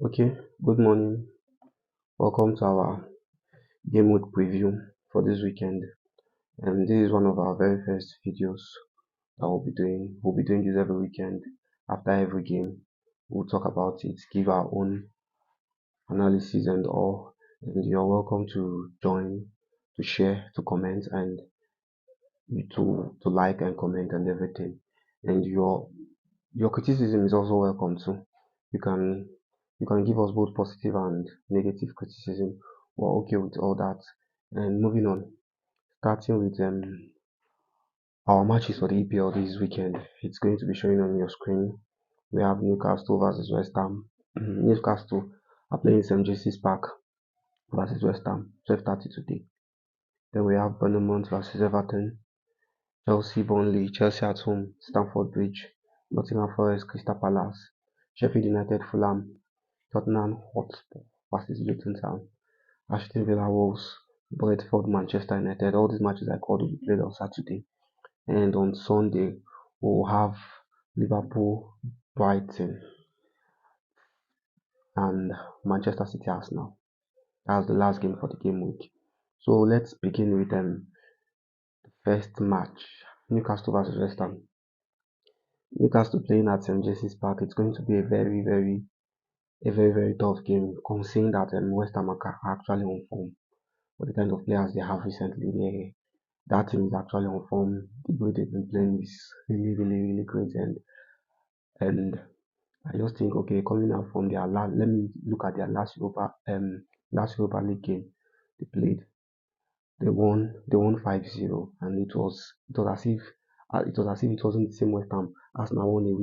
Okay, good morning. Welcome to our game week preview for this weekend. And this is one of our very first videos that we'll be doing. We'll be doing this every weekend. After every game, we'll talk about it, give our own analysis and all. And you're welcome to join, to share, to comment, and to like and comment and everything. And your criticism is also welcome too. You can you can give us both positive and negative criticism. We're okay with all that. And moving on, starting with our matches for the EPL this weekend. It's going to be showing on your screen. We have Newcastle versus West Ham. Newcastle are playing St. James's Park versus West Ham, 12:30 today. Then we have Bournemouth versus Everton, Chelsea Burnley, Chelsea at home, Stamford Bridge, Nottingham Forest Crystal Palace, Sheffield United Fulham, Tottenham Hotspur versus Luton Town, Aston Villa Wolves, Brentford Manchester United. All these matches I called will be played on Saturday. And on Sunday we'll have Liverpool, Brighton and Manchester City Arsenal. That's the last game for the game week. So let's begin with the first match. Newcastle versus West Ham. Newcastle playing at St. James's Park. It's going to be a very tough game, considering that West Ham are actually on form. For the kind of players they have recently, that team is actually on form. The way they've been playing is really great, and I just think, okay, coming out from their last, let me look at their last Europa League game they played. They won 5-0, and it was as if it wasn't the same West Ham. Arsenal won a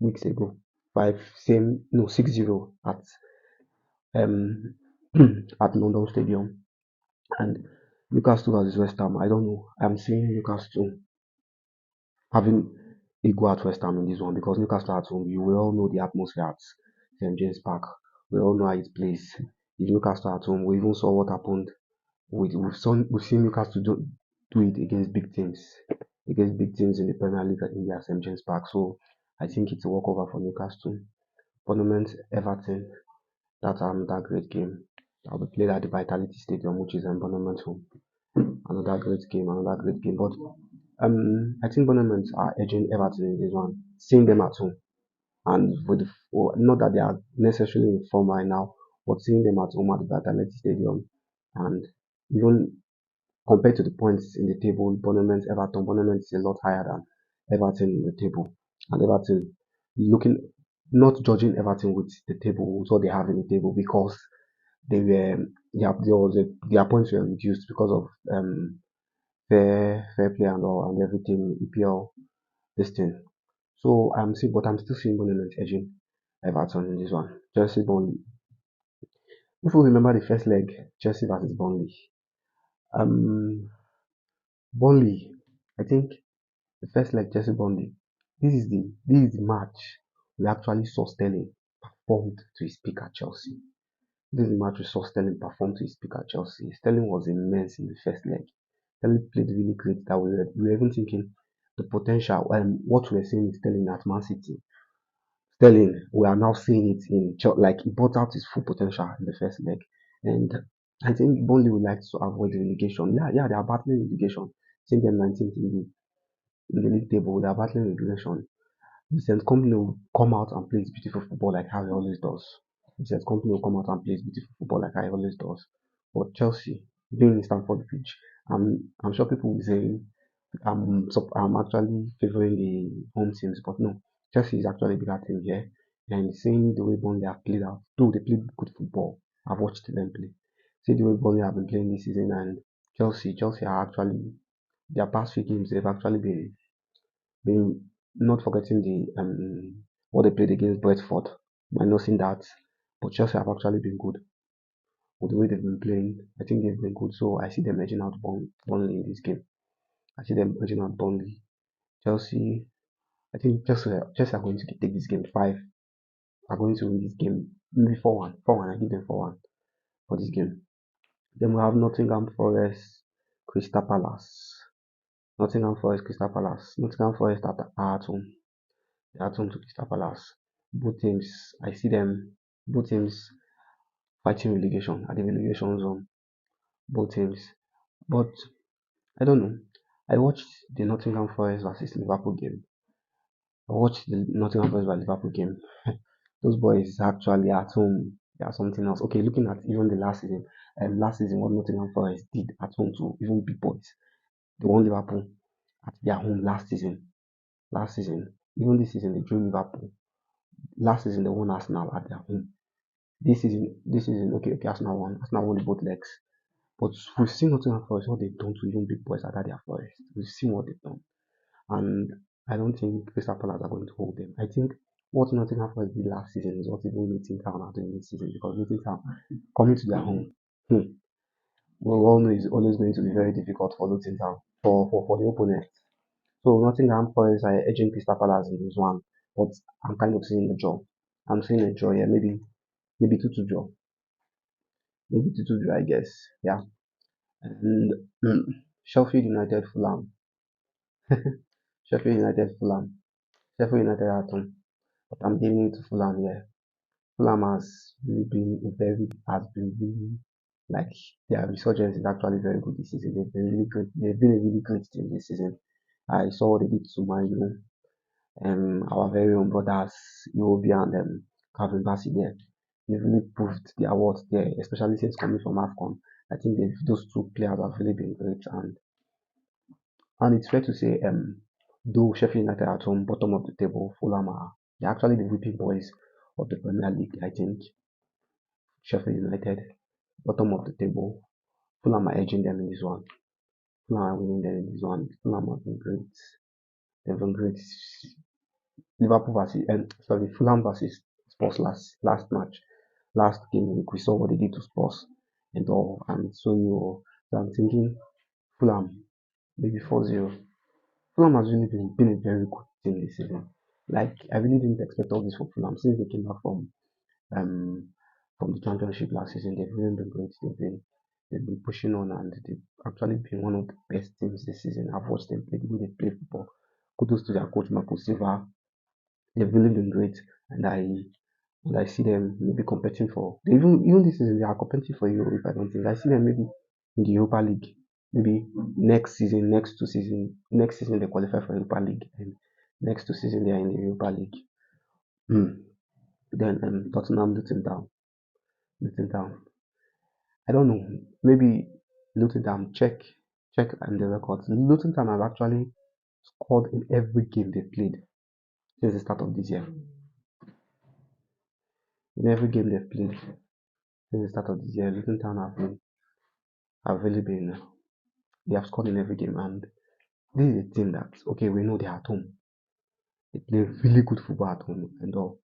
weeks ago. 6-0 um at London Stadium. And Newcastle versus West Ham, I don't know. I'm seeing Newcastle having a go at West Ham in this one because Newcastle at home, you will all know the atmosphere at St James Park. We all know how it plays. If Newcastle at home, we even saw what happened. We've seen Newcastle do it against big teams in the Premier League in their St James Park. So I think it's a walkover for Newcastle. Tournament Everton, that's another great game. That'll be played at the Vitality Stadium, which is in Bournemouth home. Another great game. But I think Bournemouth are edging Everton in this one, seeing them at home, and not that they are necessarily in form right now, but seeing them at home at the Vitality Stadium, and even compared to the points in the table, Bournemouth is a lot higher than Everton in the table, and Everton looking not judging Everton with the table, with what they have in the table, because they were their points were reduced because of fair play and all and everything EPL this thing. So I'm still seeing Bournemouth edging Everton in this one. Chelsea Burnley. If we remember the first leg, Chelsea versus Burnley. Um Burnley, I think the first leg Chelsea Burnley. This is the match we actually saw Sterling performed to his peak at Chelsea. This is the match we saw Sterling perform to his peak at Chelsea. Sterling was immense in the first leg. Sterling played really great that we were even thinking the potential and what we were seeing in Sterling at Man City. Sterling, we are now seeing it in like he brought out his full potential in the first leg. And I think Burnley would like to avoid relegation. Yeah, they are battling relegation. Seeing them 19th in the league table, they are battling relegation. Vincent Company will come out and play his beautiful football like how he always does. Vincent Company will come out and play his beautiful football like how he always does. But Chelsea, being in Stamford Bridge, I'm sure people will say I'm actually favoring the home teams, but no, Chelsea is actually a bigger team here. And seeing the way Burnley have played out, though they play good football, I've watched them play. See the way Burnley have been playing this season, and Chelsea are actually their past few games they've actually been not forgetting the what they played against Brentford, minusing that, but Chelsea have actually been good with the way they've been playing. I think they've been good, so I see them edging out Burnley in this game. I see them edging out Burnley. Chelsea, I think Chelsea are going to take this game. Five are going to win this game. Maybe 4-1. 4-1. I give them 4-1 for this game. Then we have Nottingham Forest, Crystal Palace. Nottingham Forest, Crystal Palace. Nottingham Forest are at home. They're at home to Crystal Palace. Both teams, I see them. Both teams fighting relegation at the relegation zone. Both teams. But I don't know. I watched the Nottingham Forest versus Liverpool game. I watched the Nottingham Forest versus Liverpool game. Those boys actually at home, they are something else. Okay, looking at even the last season what Nottingham Forest did at home to even big boys. They won Liverpool at their home last season. Last season, even this season they drew Liverpool. Last season they won Arsenal at their home. This season, okay, Arsenal won. Arsenal won both legs. But we've seen Nottingham Forest what they've done to even big boys at their Forest. We've seen what they've done. And I don't think Crystal Palace are going to hold them. I think what Nottingham Forest did last season is what even Luton Town are doing this season, because Luton Town coming to their home, we all know is always going to be very difficult for Luton Town for the opponent. So Nottingham Forest are edging Crystal Palace in this one, but I'm kind of seeing a draw. I'm seeing a draw, yeah, maybe 2-2 draw, maybe 2-2 draw, I guess, yeah. And Sheffield United Fulham, Sheffield United Fulham, Sheffield United at home, but I'm giving it to Fulham, yeah. Fulham has been really like their resurgence is actually very good this season. They've been really great. They've been a really great team this season. I saw what they did to Man U, our very own brothers Iwobi and Calvin Bassey there. They've really proved their worth there, especially since coming from AFCON. I think those two players have really been great, and it's fair to say, though Sheffield United at home, bottom of the table, Fulham are they're actually the whipping boys of the Premier League. I think Sheffield United, bottom of the table, Fulham are edging them in this one. Fulham are winning them in this one. Fulham have been great. They've been great. Liverpool versus, sorry, Fulham versus Spurs last match, last game week. We saw what they did to Spurs and all, and so I'm thinking Fulham maybe 4-0. Fulham has really been a very good team this season. Like I really didn't expect all this from Fulham since they came back um from the championship last season. They've really been great. They've been pushing on, and they've actually been one of the best teams this season. I've watched them play the way they play football. Kudos to their coach Marco Silva. They've really been great, and I see them maybe competing for even this season they are competing for Europe. If I don't think I see them maybe in the Europa League. Maybe next season they qualify for Europa League, and next 2 seasons they are in the Europa League. Then Luton Town. I don't know. Maybe Luton Town. Check the records. Luton Town have actually scored in every game they played since the start of this year. In every game they've played since the start of this year, Luton Town have really been they have scored in every game, and this is a team that okay we know they're at home. They play really good football at home and all.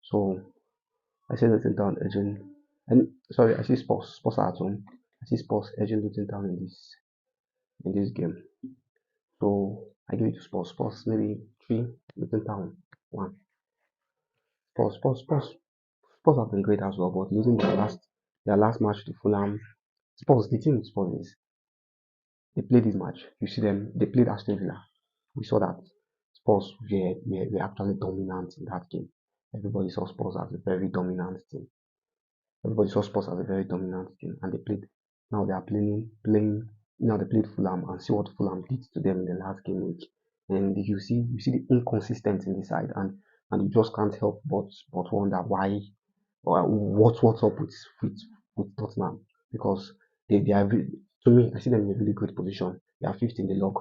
So I see Luton Town edging, and sorry, I see Spurs are at home. I see Spurs edging Luton Town in this game. So I give it to Spurs. Spurs maybe 3, Luton Town 1. Spurs have been great as well, but losing their last match to Fulham. The team Spurs is they played this match. You see them, they played Aston Villa. We saw that Spurs were actually dominant in that game. Everybody saw Spurs as a very dominant team. Everybody saw Spurs as a very dominant team, and they played. Now they are playing. Now they played Fulham, and see what Fulham did to them in the last game week. And you see the inconsistency in the side, and you just can't help but wonder why or what's up with Tottenham, because they are to me I see them in a really great position. They are fifth in the log.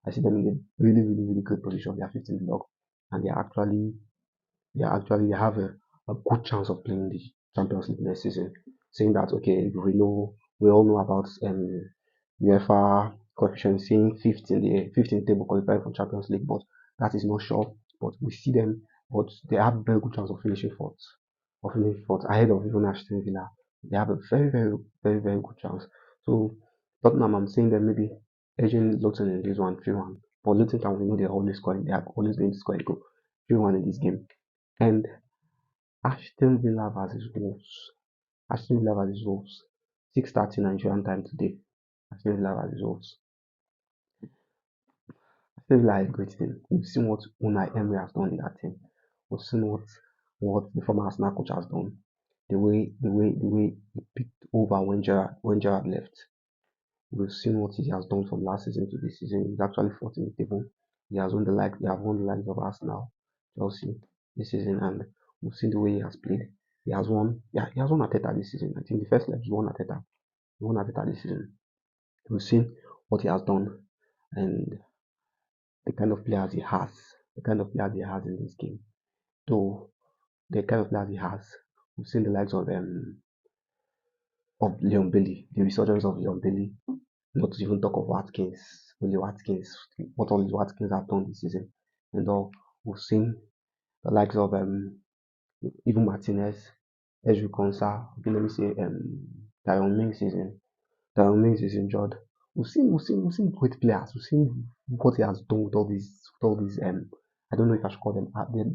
I see them in a really really really good position. They are fifth in the log, and they have a good chance of playing the Champions League next season. Saying that okay, we all know about UEFA coefficient saying fifth in the table qualifying for Champions League, but that is not sure. But we see them, but they have a very good chance of finishing fourth ahead of even Aston Villa. They have a very very very very good chance. So Tottenham, I'm saying that maybe edging Luton in this one 3-1. But Luton can we know they're always scoring. They are always going to score a goal 3-1 in this game. And Aston Villa versus Wolves. Aston Villa versus Wolves. 6:30 Nigerian time today. Aston Villa versus Wolves. Aston Villa is a great team. We've seen what Unai Emery has done in that team. We've seen what what the former Arsenal coach has done. The way he picked over when Gerrard left. We've seen what he has done from last season to this season. He's actually fought in the table. They have won the likes of Arsenal, Chelsea this season, and we've seen the way he has played. He has won. Yeah, he has won Ateta this season. I think the first leg he won Ateta. He won Ateta this season. We've seen what he has done and the kind of players he has. The kind of players he has in this game. Though the kind of players he has, we've seen the likes of Leon Bailey, the resurgence of Leon Bailey. Not to even talk of Watkins, Willie Watkins, what all these Watkins have done this season. And all we've seen the likes of even Martinez, Ezri Konsa, okay, let me say Tyrone Mings is in Tyrone Mings is injured. We've seen great players. We've seen what he has done with all these I don't know if I should call them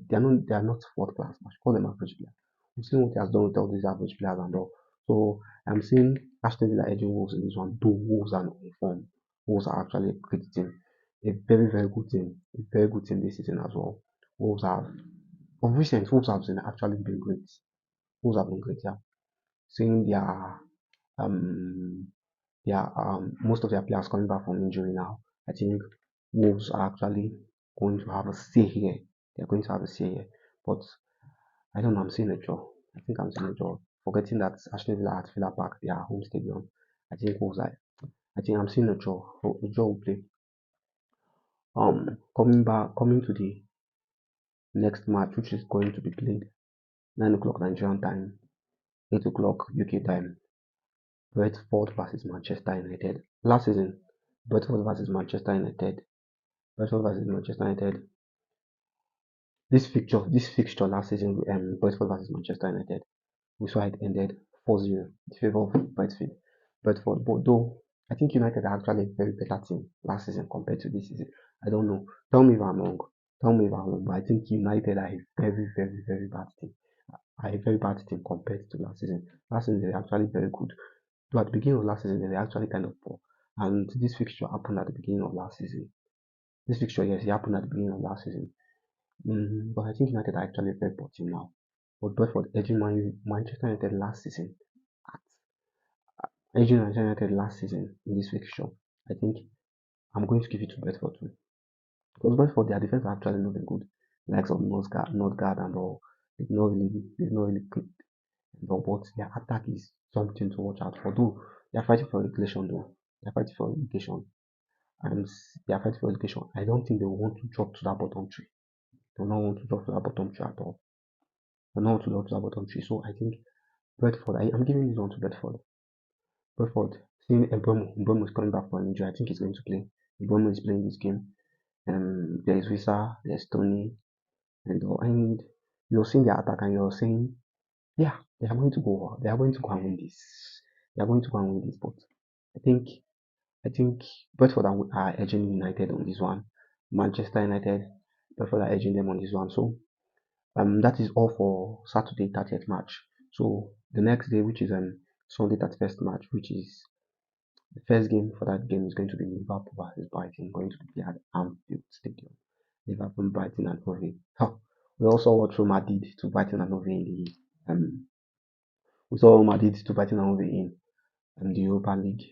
they are not world class, I should call them average players. We've seen what he has done with all these average players and all. So I'm seeing Aston Villa edging Wolves in this one, though Wolves are not in form. Wolves are actually a great team. A very, very good team. A very good team this season as well. Wolves have of recent Wolves have actually been great. Wolves have been great, yeah. Seeing um most of their players coming back from injury now. I think Wolves are actually going to have a say here. They're going to have a say here. But I don't know, I'm seeing a draw. I think I'm seeing a draw. Forgetting that Aston Villa at Villa Park, their home stadium. I think Wolves are, I think I'm seeing a draw. So a draw will play. Coming to the next match, which is going to be played 9 o'clock Nigerian time, 8 o'clock UK time. Brentford versus Manchester United. Last season, Brentford versus Manchester United. Brentford versus Manchester United. This fixture last season, Brentford versus Manchester United, we saw it ended 4-0 in favor of Brentford. But though I think United are actually a very better team last season compared to this season. I don't know. Tell me if I'm wrong. Tell me if I'm wrong. But I think United are a very, very, very bad team. Are a very bad team compared to last season. Last season they were actually very good. Though at the beginning of last season they were actually kind of poor. And this fixture happened at the beginning of last season. This fixture, yes, it happened at the beginning of last season. But I think United are actually a very poor team now. But Brentford edging Manchester United last season, edging Manchester United last season in this fixture, I think I'm going to give it to Brentford too. Because Brentford, their defense are actually not very good. The likes of Northgard and all, they've not really clicked and all, but their attack is something to watch out for. Though they are fighting for relegation though. They are fighting for relegation. And they are fighting for relegation. I don't think they will want to drop to that bottom three. They will not want to drop to that bottom three at all. They will not want to drop to that bottom three. So I think Bedford, I'm giving this one to Bedford. Bedford, seeing Mbeumo is coming back from an injury, I think he's going to play. Mbeumo is playing this game. There's Wisa, there's Tony, and you're seeing the attack, and you're saying, yeah, they are going to go. They are going to go and win this. They are going to go and win this. But I think, I think Bedford are edging United on this one. Manchester United, Bedford are edging them on this one. So that is all for Saturday 30th match. So the next day, which is Sunday 31st match, which is the first game for that game, is going to be Liverpool versus Brighton, going to be played at Anfield Stadium. Liverpool, Brighton, and Hove. Oh, we also watched Real Madrid to Brighton and Hove in the we saw Real Madrid to Brighton and Hove in the Europa League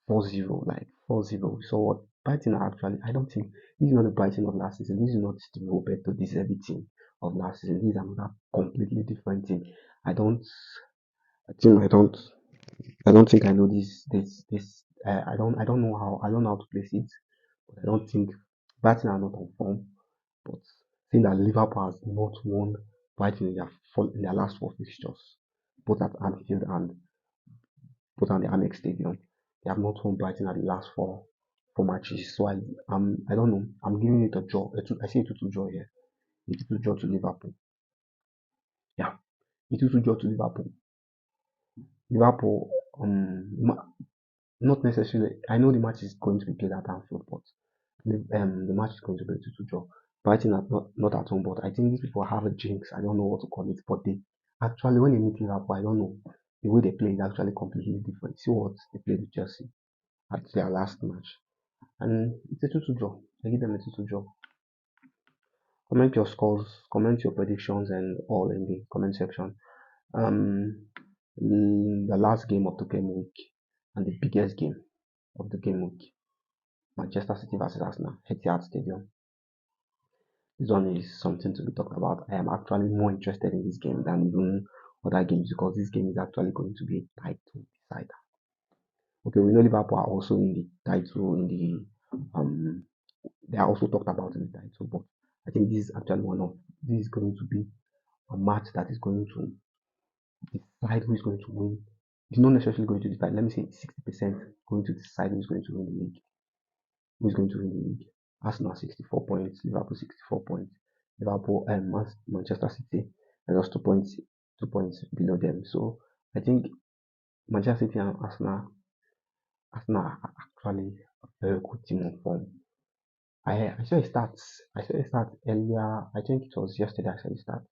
4-0, like 4-0. We saw what Brighton are actually. I don't think this is not the Brighton of last season. This is not the Roberto De Zerbi team of last season. This is another completely different team. I don't. I think I don't think I know this. I don't know how. I don't know how to place it. But I don't think Brighton are not on form. But seeing that Liverpool has not won Brighton in their last four fixtures, both at Anfield and both at the Amex Stadium, they have not won Brighton at the last four matches. So I don't know. I'm giving it a draw. I see a 2-2 draw here. A 2-2 draw to Liverpool. Yeah, a 2-2 draw to Liverpool. Liverpool. Not necessarily. I know the match is going to be played at Anfield, but the match is going to be a 2-2 draw. Brighton are not at home, but I think these people have a jinx. I don't know what to call it, but they actually, when they meet Liverpool, I don't know, the way they play is actually completely different. See what they played with Chelsea at their last match, and it's a 2-2 draw. I give them a 2-2 draw. Comment your scores, comment your predictions, and all in the comment section. Um, the last game of the game week and the biggest game of the game week, Manchester City versus Arsenal, Etihad Stadium. This one is something to be talked about. I am actually more interested in this game than even other games because this game is actually going to be a title decider. Okay, we know Liverpool are also in the title in the they are also talked about in the title, but I think this is actually this is going to be a match that is going to decide who is going to win. It's not necessarily going to decide. Let me say 60% going to decide who is going to win the league. Who is going to win the league? Arsenal 64 points, Liverpool 64 points. Liverpool and Manchester City are just 2 points below them. So I think Manchester City and Arsenal are actually a very good team on form. I saw a start. I saw a start earlier. I think it was yesterday. I saw a start.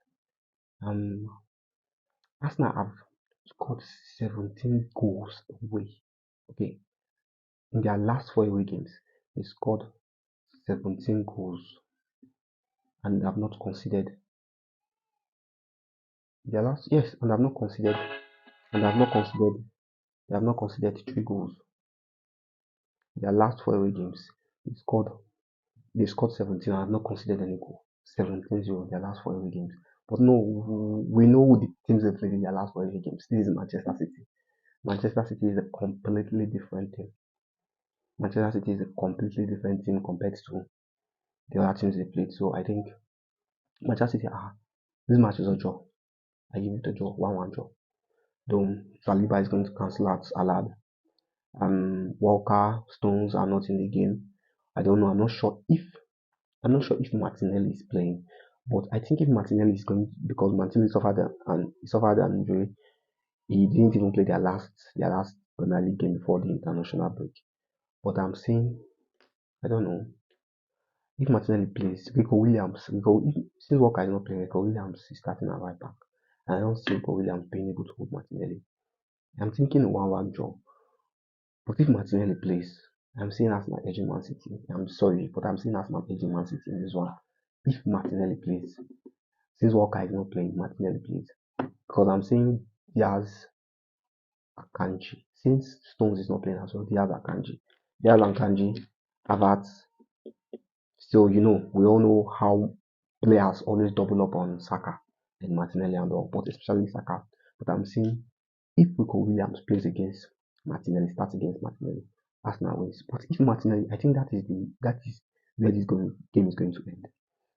Um, Arsenal have scored 17 goals away. Okay, in their last 4 away games, they scored 17 goals and have not conceded. Their last yes, and have not conceded and have not considered they have not considered 3 goals. Their last 4 away games, they scored 17 and have not considered any goal. 17-0 their last 4 away games. But no, we know who the teams they played in their last 4 away games. This is Manchester City. Manchester City is a completely different team. Manchester City is a completely different team compared to the other teams they played. So I think Manchester City this match is a draw. I give it a draw, 1-1 draw. Though Saliba is going to cancel out Alad. Walker, Stones are not in the game. I don't know. I'm not sure if Martinelli is playing, but I think if Martinelli is going because Martinelli suffered an injury, he didn't even play their last Premier League game before the international break. But I'm saying I don't know if Martinelli plays. Since Walker is not playing, Rico Williams is starting at right back, and I don't see Rico Williams being able to hold Martinelli. I'm thinking a 1-1 draw. But if Martinelli plays, I'm seeing Arsenal edging Man City. I'm sorry, but I'm seeing Arsenal edging Man City in this one. If Martinelli plays, since Walker is not playing, Martinelli plays. Because I'm saying Diaz Akanji. Since Stones is not playing as well, Diaz Akanji. Diaz Akanji, Havertz. So, we all know how players always double up on Saka and Martinelli and all, but especially Saka. But I'm saying if Rico Williams plays against Martinelli, starts against Martinelli, Arsenal wins. But if Martinelli, I think that is where this game is going to end.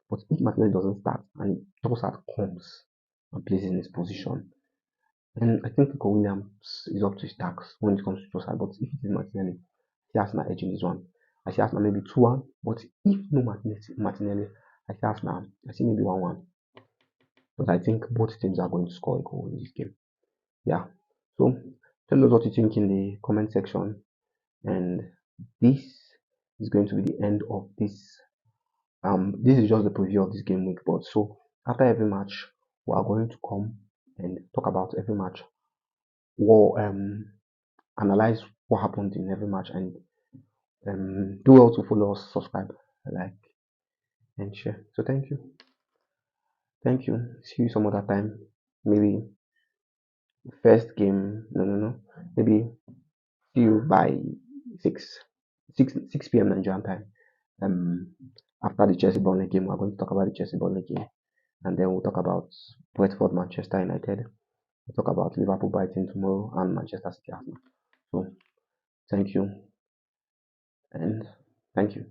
But if Martinelli doesn't start and Trossard comes and plays in his position, then I think Rico Williams is up to his task when it comes to Trossard. But if it is Martinelli, I see Arsenal edging this one. I see Arsenal maybe 2-1. But if no Martinelli, I see Arsenal. I see maybe 1-1. But I think both teams are going to score a goal in this game. Yeah. So tell us what you think in the comment section. And this is going to be the end of this. This is just the preview of this game week. But so after every match, we are going to come and talk about every match. We'll analyze what happened in every match and do well to follow us, subscribe, like, and share. So thank you. See you some other time. Maybe first game. No. Maybe see you by 6 6 p.m. Nigerian time. After the Chelsea Burnley game, we're going to talk about the Chelsea Burnley game, and then we'll talk about Brentford Manchester United. We'll talk about Liverpool Brighton tomorrow and Manchester City Arsenal. So thank you and thank you.